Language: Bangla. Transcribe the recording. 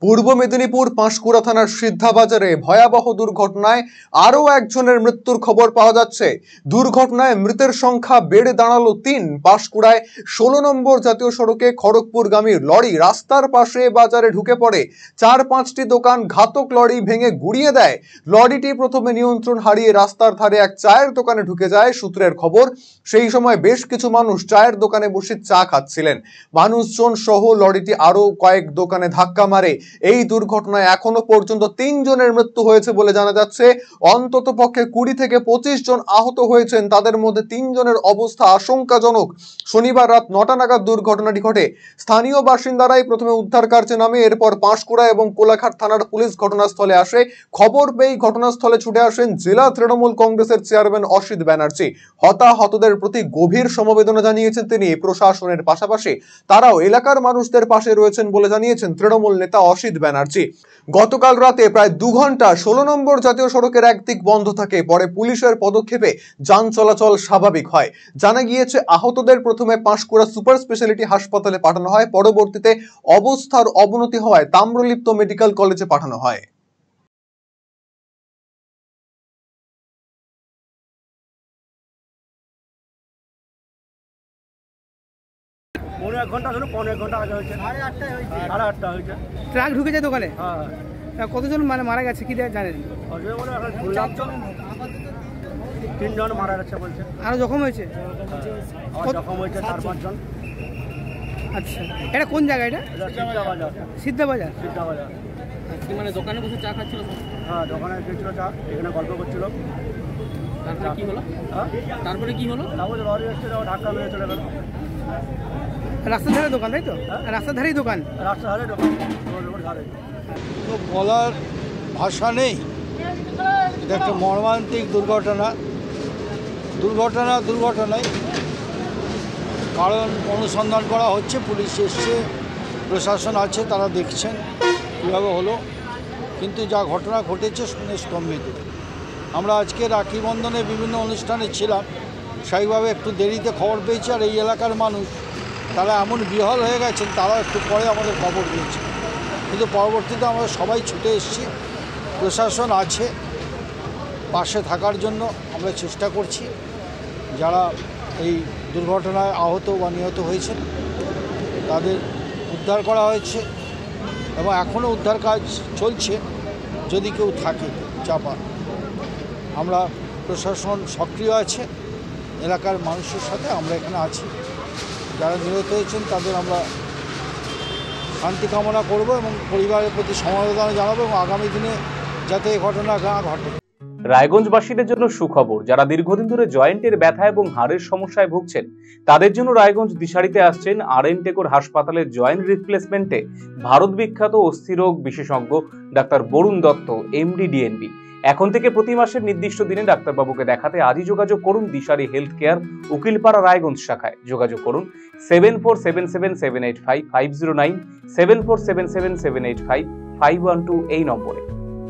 পূর্ব মেদিনীপুর পাঁশকুড়া থানার সিদ্ধাবাজারে ভয়াবহ দুর্ঘটনায় আরও একজনের মৃত্যুর খবর পাওয়া যাচ্ছে। দুর্ঘটনায় মৃতের সংখ্যা বেড়ে দাঁড়ালো ৩। পাঁশকুড়ায় ১৬ নম্বর জাতীয় সড়কে খড়গপুরগামী লরি রাস্তার পাশে বাজারে ঢুকে পড়ে। ৪-৫টি দোকান ঘাতক লরি ভেঙে গুড়িয়ে দেয়। লরিটি প্রথমে নিয়ন্ত্রণ হারিয়ে রাস্তার ধারে এক চায়ের দোকানে ঢুকে যায়। সূত্রের খবর, সেই সময় বেশ কিছু মানুষ চায়ের দোকানে বসে চা খাচ্ছিলেন। মানুষজন সহ লরিটি আরো কয়েক দোকানে ধাক্কা মারে। এই দুর্ঘটনায় এখনো পর্যন্ত ৩ জনের মৃত্যু হয়েছে বলে জানা যাচ্ছে। অন্তত পক্ষে ২০ থেকে ২৫ জন আহত হয়েছেন, তাদের মধ্যে ৩ জনের অবস্থা আশঙ্কাজনক। শনিবার রাত ৯টা নাগাদ দুর্ঘটনাটি ঘটে। স্থানীয় বাসিন্দারাই প্রথমে উদ্ধার কার্যে নামে, এরপর পাঁশকুড়া এবং কোলাঘাট থানার পুলিশ ঘটনাস্থলে আসে। খবর পেয়ে ঘটনাস্থলে ছুটে আসেন জেলা তৃণমূল কংগ্রেসের চেয়ারম্যান অসিত ব্যানার্জি। হতাহতদের প্রতি গভীর সমবেদনা জানিয়েছেন তিনি। প্রশাসনের পাশাপাশি তারাও এলাকার মানুষদের পাশে রয়েছেন বলে জানিয়েছেন তৃণমূল নেতা অসিত ব্যানার্জি। গতকাল রাতে প্রায় ২ ঘন্টা ১৬ নম্বর জাতীয় সড়কের একদিক বন্ধ থাকে। পরে পুলিশের পদক্ষেপে যান চলাচল স্বাভাবিক হয়। জানা গিয়েছে, আহতদের প্রথমে পাঁশকুড়া সুপার স্পেশালিটি হাসপাতালে পাঠানো হয়। পরবর্তীতে অবস্থার অবনতি হওয়ায় তাম্রলিপ্ত মেডিকেল কলেজে পাঠানো হয়। পৌনে ১ ঘন্টা হলো, পৌনে ১ ঘন্টা আগে হয়েছে, ৮:৩০ হয়েছে। ট্রাক ঢুকে যায় দোকানে? হ্যাঁ। কতজন মানে মারা গেছে কি জানেন? বলে এখন শুনলাম তো ৩ জন মারা গেছে বলছে। আরো জখম হয়েছে? জখম হয়েছে ৪-৫ জন। আচ্ছা, এটা কোন জায়গা? এটা সিদ্ধাবাজার। সিদ্ধাবাজার। সিদ্ধাবাজার মানে দোকানে বসে চা খাচ্ছিল? হ্যাঁ, দোকানে গেছিল চা, এখানে গল্প করছিল। তারপরে কি হলো? হ্যাঁ, তারপরে কি হলো? তারপরে লরি এসছে, ধাক্কা মেরে চলে গেল। রাস্তার ধারে দোকান, তাই তো? রাস্তার ধারেই দোকান? রাস্তার ধারে দোকান, রোড ধারে। তো বলার ভাষা নেই। এটা একটা মর্মান্তিক দুর্ঘটনা। দুর্ঘটনায় কারণ অনুসন্ধান করা হচ্ছে, পুলিশ এসছে, প্রশাসন আছে, তারা দেখছেন কীভাবে হলো। কিন্তু যা ঘটনা ঘটেছে শুনে স্তম্ভিত। আমরা আজকে রাখি বন্ধনে বিভিন্ন অনুষ্ঠানে ছিলাম, সেইভাবে একটু দেরিতে খবর পেয়েছি। আর এই এলাকার মানুষ তারা এমন বিহ্বল হয়ে গেছেন, তারা একটু পরে আমাদের খবর দিয়েছে। কিন্তু পরবর্তীতে আমরা সবাই ছুটে এসেছি, প্রশাসন আছে পাশে থাকার জন্য। আমরা চেষ্টা করছি যারা এই দুর্ঘটনায় আহত বা নিহত হয়েছেন তাদের উদ্ধার করা হয়েছে এবং এখনও উদ্ধার কাজ চলছে। যদি কেউ থাকে চাপা, আমরা প্রশাসন সক্রিয় আছে, এলাকার মানুষের সাথে আমরা এখানে আছি। যারা নিহত হয়েছেন তাদের আমরা শান্তি কামনা করব এবং পরিবারের প্রতি সমবেদনা জানাবো এবং আগামী দিনে যাতে এই ঘটনা না ঘটে। রায়গঞ্জবাসীদের জন্য সুখবর, যারা দীর্ঘদিন ধরে জয়েন্টের ব্যথা এবং হাড়ের সমস্যায় ভুগছেন তাদের জন্য রায়গঞ্জ দিশারিতে আসছেন আর.এন. টেকোর হাসপাতালের জয়েন্ট রিপ্লেসমেন্টে ভারত বিখ্যাত অস্থিরোগ বিশেষজ্ঞ doctor Barun Dutta, MD, DNB. এখন থেকে প্রতি মাসের নির্দিষ্ট দিনে ডাক্তারবাবুকে দেখাতে আজই যোগাযোগ করুন দিশারি হেলথ কেয়ার, উকিলপাড়া, রায়গঞ্জ শাখায়। যোগাযোগ করুন 7477785509, 7477785512 এই নম্বরে।